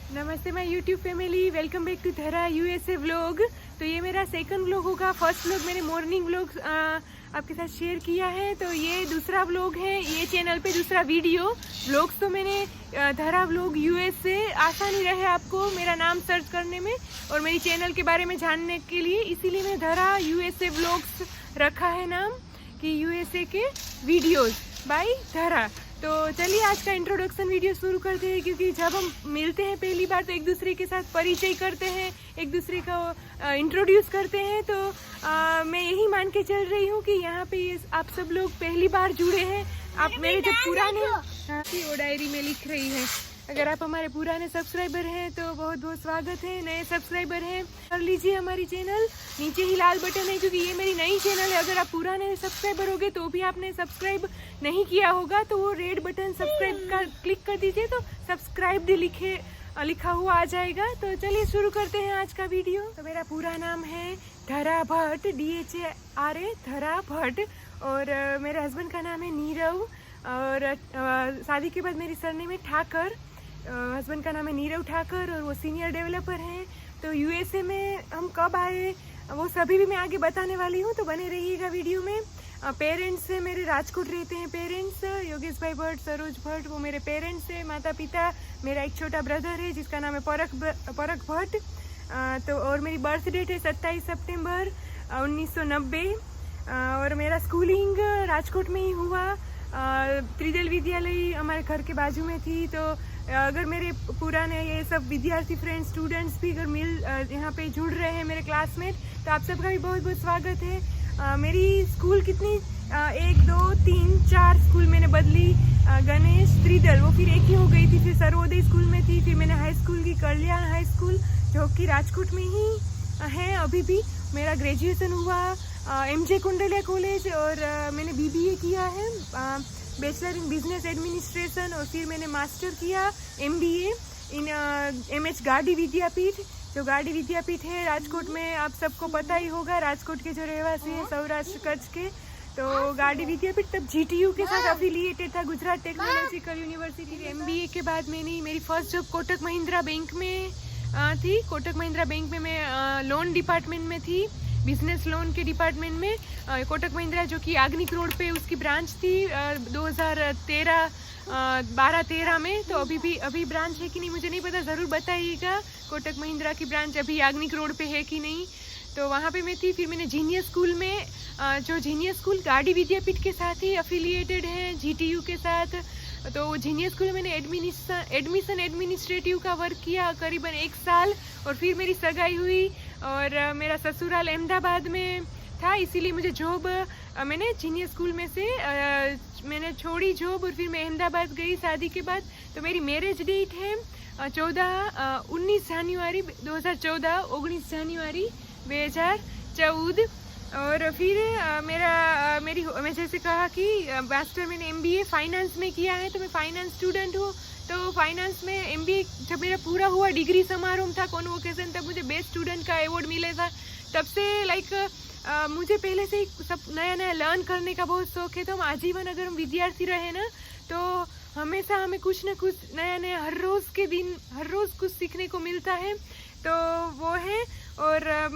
नमस्ते my YouTube family, welcome back to Dhara USA vlog. तो ये मेरा सेकंड व्लॉग होगा। फर्स्ट व्लॉग मैंने मॉर्निंग व्लॉग आपके साथ शेयर किया है, तो ये दूसरा व्लॉग है। ये चैनल पे दूसरा वीडियो व्लॉग्स तो मैंने धरा व्लॉग यूएसए, आसानी रहे आपको मेरा नाम सर्च करने में और मेरी चैनल के बारे में जानने के लिए, इसीलिए मैं धरा यूएसए व्लॉग्स रखा है नाम कि यूएसए के वीडियोस बाय धरा। तो चलिए आज का इंट्रोडक्शन वीडियो शुरू करते हैं, क्योंकि जब हम मिलते हैं पहली बार तो एक दूसरे के साथ परिचय करते हैं, एक दूसरे को इंट्रोड्यूस करते हैं। तो मैं यही मान के चल रही हूँ कि यहाँ पे ये आप सब लोग पहली बार जुड़े हैं। आप मेरे जो पुराने वो डायरी में लिख रही है, अगर आप हमारे पुराने सब्सक्राइबर हैं तो बहुत बहुत स्वागत है। नए सब्सक्राइबर हैं कर लीजिए हमारी चैनल, नीचे ही लाल बटन है, क्योंकि ये मेरी नई चैनल है। अगर आप पुराने सब्सक्राइबर होगे तो भी आपने सब्सक्राइब नहीं किया होगा तो वो रेड बटन सब्सक्राइब का क्लिक कर दीजिए, तो सब्सक्राइब लिखा हुआ आ जाएगा। तो चलिए शुरू करते हैं आज का वीडियो। तो मेरा पूरा नाम है धरा भट्ट, DHRA धरा भट्ट, और मेरे हस्बैंड का नाम है नीरव, और शादी के बाद मेरी सरनेम है ठाकर। हस्बैंड का नाम है नीरव ठाकर और वो सीनियर डेवलपर हैं। तो यूएसए में हम कब आए वो सभी भी मैं आगे बताने वाली हूँ, तो बने रहिएगा वीडियो में। पेरेंट्स से मेरे राजकोट रहते हैं पेरेंट्स, योगेश भाई भट्ट, सरोज भट्ट, वो मेरे पेरेंट्स हैं। माता पिता, मेरा एक छोटा ब्रदर है जिसका नाम है परख भट्ट। तो और मेरी बर्थ डेट है 27 सितंबर 1990, और मेरा स्कूलिंग राजकोट में ही हुआ। त्रिदेल विद्यालय हमारे घर के बाजू में थी। तो अगर मेरे पुराने ये सब विद्यार्थी फ्रेंड स्टूडेंट्स भी अगर यहाँ पे जुड़ रहे हैं मेरे क्लासमेट, तो आप सबका भी बहुत बहुत स्वागत है। मेरी स्कूल कितनी 1 2 3 4 स्कूल मैंने बदली। गणेश, त्रिदल वो फिर एक ही हो गई थी, फिर सर्वोदय स्कूल में थी, फिर मैंने हाई स्कूल की कल्याण हाई स्कूल जो कि राजकोट में ही है अभी भी। मेरा ग्रेजुएशन हुआ MJ कुंडलिया कॉलेज, और मैंने BBA किया है, बैचलर इन बिजनेस एडमिनिस्ट्रेशन, और फिर मैंने मास्टर किया MBA इन MH गार्डी विद्यापीठ। जो गार्डी विद्यापीठ है राजकोट में, आप सबको पता ही होगा, राजकोट के जो रहवासी हैं सौराष्ट्र कच्छ के। तो गार्डी विद्यापीठ तब GTU के साथ एफिलिएटेड था, गुजरात टेक्नोलॉजिकल यूनिवर्सिटी। MBA के बाद मैंने मेरी first job Kotak Mahindra bank में थी। कोटक महिंद्रा बैंक में मैं लोन डिपार्टमेंट में थी, बिजनेस लोन के डिपार्टमेंट में। कोटक महिंद्रा जो कि आगनिक रोड पे उसकी ब्रांच थी 2012-13 में। तो अभी ब्रांच है कि नहीं मुझे नहीं पता, ज़रूर बताइएगा कोटक महिंद्रा की ब्रांच अभी आगनिक रोड पे है कि नहीं। तो वहाँ पे मैं थी। फिर मैंने जीनियस स्कूल में, जो जीनियस स्कूल गार्डी विद्यापीठ के साथ ही एफिलिएटेड है GTU के साथ, तो जीनियस स्कूल में मैंने एडमिशन एडमिनिस्ट्रेटिव का वर्क किया करीबन 1 साल। और फिर मेरी सगाई हुई और मेरा ससुराल अहमदाबाद में था, इसीलिए मुझे जॉब मैंने जीनियस स्कूल में से मैंने छोड़ी जॉब, और फिर मैं अहमदाबाद गई शादी के बाद। तो मेरी मैरिज डेट है 19 जनवरी 2014, 19 जनवरी 2014। और फिर मैं जैसे कहा कि मास्टर मैंने MBA फाइनेंस में किया है, तो मैं फाइनेंस स्टूडेंट हूँ। तो फाइनेंस में MBA जब मेरा पूरा हुआ, डिग्री समारोह था कॉन्वोकेशन, तब मुझे बेस्ट स्टूडेंट का अवार्ड मिला था। तब से मुझे पहले से ही सब नया नया लर्न करने का बहुत शौक है। तो हम आजीवन अगर हम विद्यार्थी रहे ना, तो हमेशा हमें कुछ ना कुछ नया हर रोज़ कुछ सीखने को मिलता है। तो वो है। और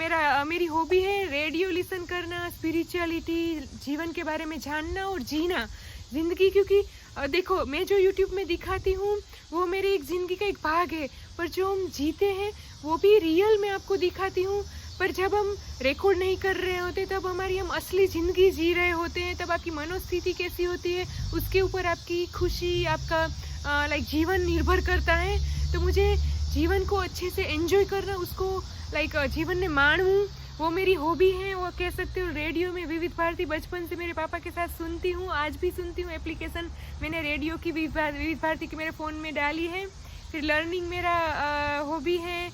मेरी हॉबी है रेडियो लिसन करना, स्पिरिचुअलिटी, जीवन के बारे में जानना और जीना जिंदगी। क्योंकि देखो, मैं जो यूट्यूब में दिखाती हूँ वो मेरी एक जिंदगी का एक भाग है, पर जो हम जीते हैं वो भी रियल में आपको दिखाती हूँ। पर जब हम रिकॉर्ड नहीं कर रहे होते तब हम असली ज़िंदगी जी रहे होते हैं, तब आपकी मनोस्थिति कैसी होती है उसके ऊपर आपकी खुशी, आपका जीवन निर्भर करता है। तो मुझे जीवन को अच्छे से एंजॉय करना, उसको जीवन में माणूं, वो मेरी हॉबी है, वो कह सकते हो। रेडियो में विविध भारती बचपन से मेरे पापा के साथ सुनती हूँ, आज भी सुनती हूँ। एप्लीकेशन मैंने रेडियो की विविध भारती की मेरे फ़ोन में डाली है। फिर लर्निंग मेरा हॉबी है,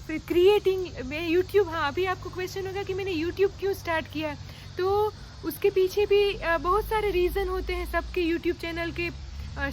फिर क्रिएटिंग। मैं यूट्यूब, हाँ अभी आपको क्वेश्चन होगा कि मैंने यूट्यूब क्यों स्टार्ट किया, तो उसके पीछे भी बहुत सारे रीज़न होते हैं सबके यूट्यूब चैनल के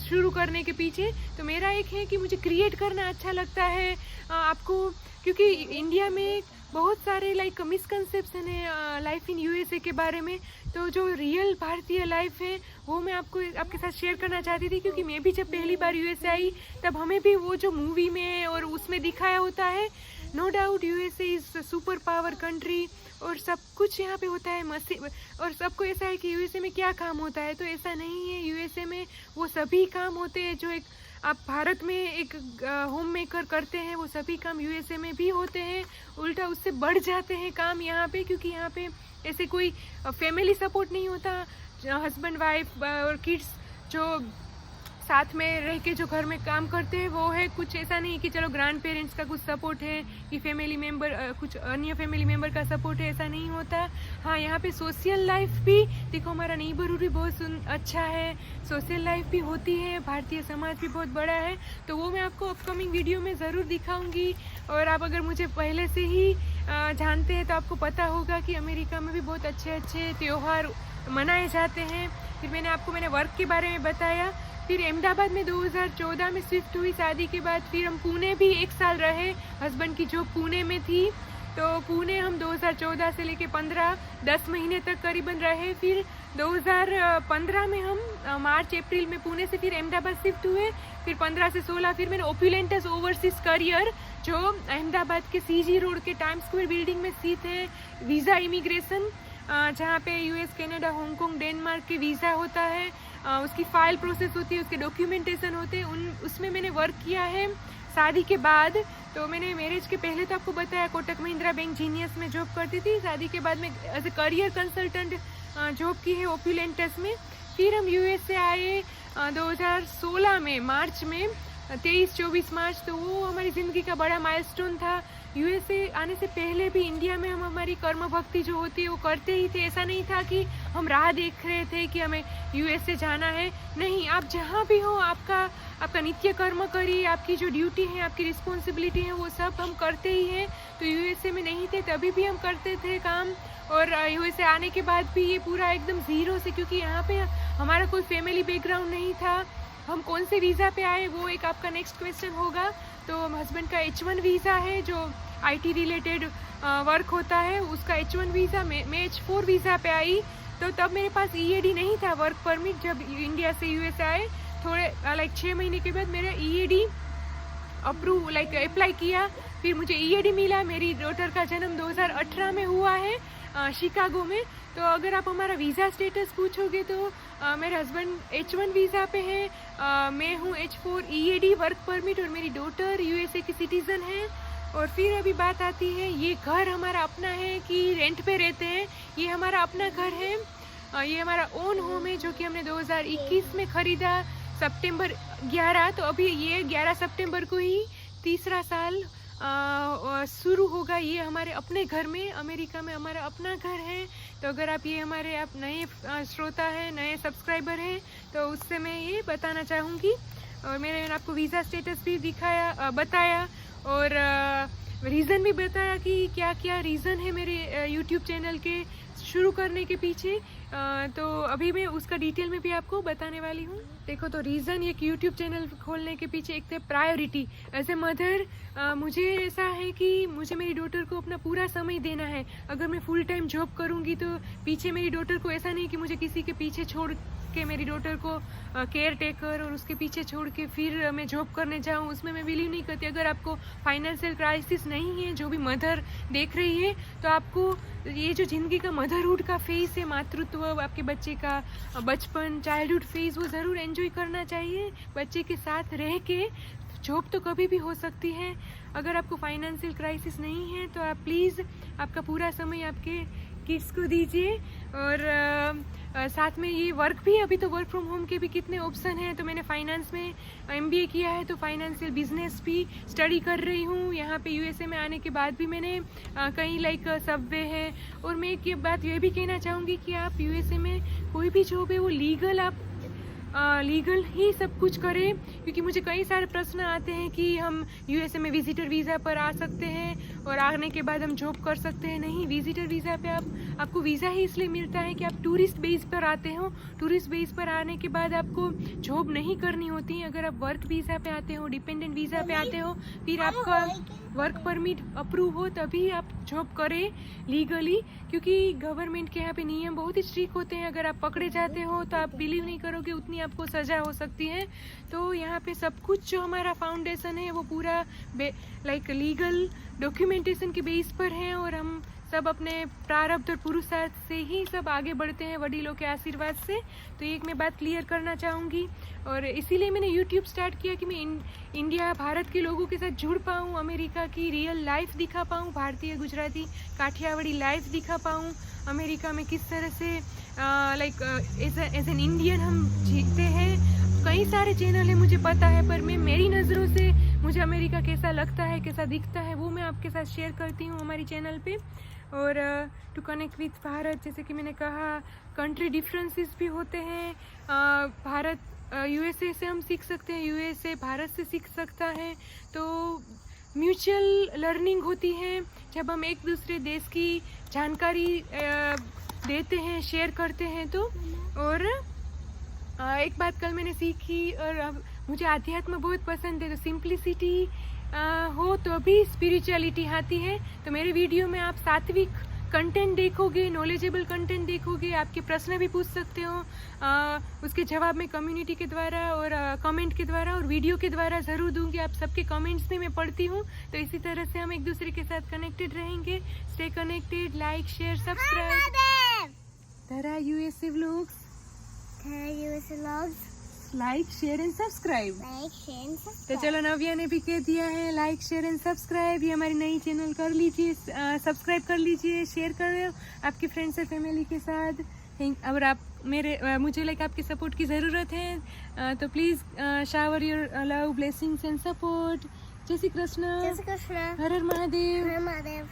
शुरू करने के पीछे। तो मेरा एक है कि मुझे क्रिएट करना अच्छा लगता है आपको, क्योंकि इंडिया में बहुत सारे लाइक मिसकंसेप्शन है लाइफ इन यूएसए के बारे में। तो जो रियल भारतीय लाइफ है वो मैं आपके साथ शेयर करना चाहती थी, क्योंकि मैं भी जब पहली बार यूएसए आई तब हमें भी वो जो मूवी में और उसमें दिखाया होता है, no doubt USA is super power country और सब कुछ यहाँ पे होता है मस्ती, और सबको ऐसा है कि यूएसए में क्या काम होता है। तो ऐसा नहीं है, यूएसए में वो सभी काम होते हैं जो एक आप भारत में एक होम मेकर करते हैं, वो सभी काम यूएसए में भी होते हैं, उल्टा उससे बढ़ जाते हैं काम यहाँ पे, क्योंकि यहाँ पे ऐसे कोई फैमिली सपोर्ट नहीं होता। हस्बैंड वाइफ और किड्स जो साथ में रह के जो घर में काम करते हैं वो है, कुछ ऐसा नहीं कि चलो ग्रैंड पेरेंट्स का कुछ सपोर्ट है कि फैमिली मेम्बर कुछ अन्य फैमिली मेम्बर का सपोर्ट है, ऐसा नहीं होता। हाँ, यहाँ पे सोशल लाइफ भी देखो, हमारा नेबरहुड भी बहुत अच्छा है, सोशल लाइफ भी होती है, भारतीय समाज भी बहुत बड़ा है। तो वो मैं आपको अपकमिंग वीडियो में ज़रूर दिखाऊंगी। और आप अगर मुझे पहले से ही जानते हैं तो आपको पता होगा कि अमेरिका में भी बहुत अच्छे अच्छे त्यौहार मनाए जाते हैं। फिर मैंने वर्क के बारे में बताया। फिर अहमदाबाद में 2014 में शिफ्ट हुई शादी के बाद। फिर हम पुणे भी 1 साल रहे, हस्बैंड की जॉब पुणे में थी, तो पुणे हम 2014 से लेके 10 महीने तक करीबन रहे। फिर 2015 में हम मार्च अप्रैल में पुणे से फिर अहमदाबाद शिफ्ट हुए। फिर 15 से 16 फिर मैंने ओपुलेंटस ओवरसीज करियर, जो अहमदाबाद के सीजी रोड के टाइम्स स्क्वायर बिल्डिंग में स्थित है, वीज़ा इमिग्रेशन, जहाँ पे यूएस, कनाडा, हांगकांग, डेनमार्क के वीज़ा होता है, उसकी फ़ाइल प्रोसेस होती है, उसके डॉक्यूमेंटेशन होते हैं, उसमें मैंने वर्क किया है शादी के बाद। तो मैंने मैरिज के पहले तो आपको बताया कोटक महिंद्रा बैंक जीनियस में जॉब करती थी। शादी के बाद में as a career consultant job की है ओपुलेंटस में। फिर हम यूएस से आए 2016 में मार्च में, 23-24 मार्च। तो वो हमारी ज़िंदगी का बड़ा माइलस्टोन था। यूएसए आने से पहले भी इंडिया में हम हमारी कर्म भक्ति जो होती है वो करते ही थे। ऐसा नहीं था कि हम राह देख रहे थे कि हमें यूएसए जाना है, नहीं, आप जहाँ भी हो आपका नित्य कर्म करिए, आपकी जो ड्यूटी है, आपकी रिस्पॉन्सिबिलिटी है, वो सब हम करते ही हैं। तो यूएसए में नहीं थे तभी भी हम करते थे काम, और यूएसए आने के बाद भी ये पूरा एकदम ज़ीरो से, क्योंकि यहाँ पे हमारा कोई फैमिली बैकग्राउंड नहीं था। हम कौन से वीज़ा पे आए वो एक आपका नेक्स्ट क्वेश्चन होगा। तो हस्बैंड का H1 वीज़ा है, जो IT रिलेटेड वर्क होता है, उसका H1 वीज़ा। मैं H4 वीज़ा पे आई। तो तब मेरे पास EAD नहीं था, वर्क परमिट। जब इंडिया से यूएस आए थोड़े 6 महीने के बाद मेरा EAD अप्लाई किया, फिर मुझे EAD मिला। मेरी डॉटर का जन्म 2018 में हुआ है शिकागो में। तो अगर आप हमारा वीज़ा स्टेटस पूछोगे तो मेरे हस्बैंड H1 वीज़ा पे हैं, मैं हूँ H4 EAD वर्क परमिट, और मेरी डॉटर यूएसए की सिटीज़न है। और फिर अभी बात आती है, ये घर हमारा अपना है कि रेंट पे रहते हैं। ये हमारा अपना घर है, ये हमारा ओन होम है, जो कि हमने 2021 में ख़रीदा सितंबर 11। तो अभी ये 11 सितंबर को ही 3रा साल शुरू होगा ये हमारे अपने घर में। अमेरिका में हमारा अपना घर है। तो अगर आप नए श्रोता हैं, नए सब्सक्राइबर हैं, तो उससे मैं ये बताना चाहूँगी। और मैंने आपको वीज़ा स्टेटस भी बताया, और रीज़न भी बताया कि क्या क्या रीज़न है मेरे यूट्यूब चैनल के शुरू करने के पीछे। तो अभी मैं उसका डिटेल में भी आपको बताने वाली हूँ। देखो, तो रीज़न एक यूट्यूब चैनल खोलने के पीछे एक थे प्रायोरिटी। एज ए मदर मुझे ऐसा है कि मुझे मेरी डॉटर को अपना पूरा समय देना है। अगर मैं फुल टाइम जॉब करूँगी तो पीछे मेरी डॉटर को, ऐसा नहीं कि मुझे किसी के पीछे छोड़ के मेरी डॉटर को केयर टेकर और उसके पीछे छोड़ के फिर मैं जॉब करने जाऊँ, उसमें मैं बिलीव नहीं करती। अगर आपको फाइनेंशियल क्राइसिस नहीं है, जो भी मदर देख रही है, तो आपको ये जो ज़िंदगी का मदरहुड का फेज़ है, मातृत्व, आपके बच्चे का बचपन, चाइल्डहुड फेज़, वो ज़रूर एंजॉय करना चाहिए। बच्चे के साथ रह के जॉब तो कभी भी हो सकती है। अगर आपको फाइनेंशियल क्राइसिस नहीं है तो आप प्लीज़ आपका पूरा समय आपके किड्स को दीजिए। और साथ में ये वर्क भी, अभी तो वर्क फ्रॉम होम के भी कितने ऑप्शन हैं। तो मैंने फाइनेंस में MBA किया है, तो फाइनेंशियल बिजनेस भी स्टडी कर रही हूँ। यहाँ पे यूएसए में आने के बाद भी मैंने कहीं सबवे है। और मैं एक बात ये भी कहना चाहूँगी कि आप यूएसए में कोई भी जॉब है वो लीगल, आप लीगल ही सब कुछ करें। क्योंकि मुझे कई सारे प्रश्न आते हैं कि हम यूएसए में विजिटर वीज़ा पर आ सकते हैं और आने के बाद हम जॉब कर सकते हैं। नहीं, विजिटर वीज़ा पे आप आपको वीज़ा ही इसलिए मिलता है कि आप टूरिस्ट बेस पर आते हो। टूरिस्ट बेस पर आने के बाद आपको जॉब नहीं करनी होती। अगर आप वर्क वीज़ा पे आते हो, डिपेंडेंट वीज़ा पे आते हो, फिर आपका वर्क परमिट अप्रूव हो तभी आप जॉब करें लीगली, क्योंकि गवर्नमेंट के यहाँ पे नियम बहुत ही स्ट्रिक्ट होते हैं। अगर आप पकड़े जाते हो तो आप बिलीव नहीं करोगे उतनी आपको सज़ा हो सकती है। तो यहाँ पे सब कुछ जो हमारा फाउंडेशन है वो पूरा लाइक लीगल डॉक्यूमेंटेशन के बेस पर है, और हम सब अपने प्रारब्ध और पुरुषार्थ से ही सब आगे बढ़ते हैं, वडीलों के आशीर्वाद से। तो एक मैं बात क्लियर करना चाहूँगी, और इसीलिए मैंने यूट्यूब स्टार्ट किया कि मैं इंडिया भारत के लोगों के साथ जुड़ पाऊँ, अमेरिका की रियल लाइफ दिखा पाऊँ, भारतीय गुजराती काठियावाड़ी लाइफ दिखा पाऊँ। अमेरिका में किस तरह से लाइक एज एन इंडियन हम जीते हैं। कई सारे चैनल है मुझे पता है, पर मैं मेरी नज़रों से मुझे अमेरिका कैसा लगता है, कैसा दिखता है, वो मैं आपके साथ शेयर करती हूँ हमारी चैनल पे। और टू कनेक्ट विथ भारत, जैसे कि मैंने कहा, कंट्री डिफरेंसेस भी होते हैं। भारत यूएसए से हम सीख सकते हैं, यूएसए भारत से सीख सकता है। तो म्यूचुअल लर्निंग होती है जब हम एक दूसरे देश की जानकारी देते हैं, शेयर करते हैं। तो और एक बात कल मैंने सीखी, और अब मुझे अध्यात्म बहुत पसंद है, तो सिंप्लिसिटी हो तो भी स्पिरिचुअलिटी आती है। तो मेरे वीडियो में आप सात्विक कंटेंट देखोगे, नॉलेजेबल कंटेंट देखोगे, आपके प्रश्न भी पूछ सकते हो, उसके जवाब मैं कम्युनिटी के द्वारा और कमेंट के द्वारा और वीडियो के द्वारा ज़रूर दूंगी। आप सबके कमेंट्स भी मैं पढ़ती हूँ, तो इसी तरह से हम एक दूसरे के साथ कनेक्टेड रहेंगे। Stay connected, like share subscribe. Dhara USA vlogs, like share and subscribe. तो चलो, नव्या ने भी कह दिया है लाइक शेयर एंड सब्सक्राइब। ये हमारी नई चैनल कर लीजिए, सब्सक्राइब कर लीजिए, शेयर करो आपके फ्रेंड्स और फैमिली के साथ। अगर आप मुझे लाइक आपकी सपोर्ट की ज़रूरत है, तो please shower your love, blessings and support. जय श्री कृष्ण, हर हर महादेव।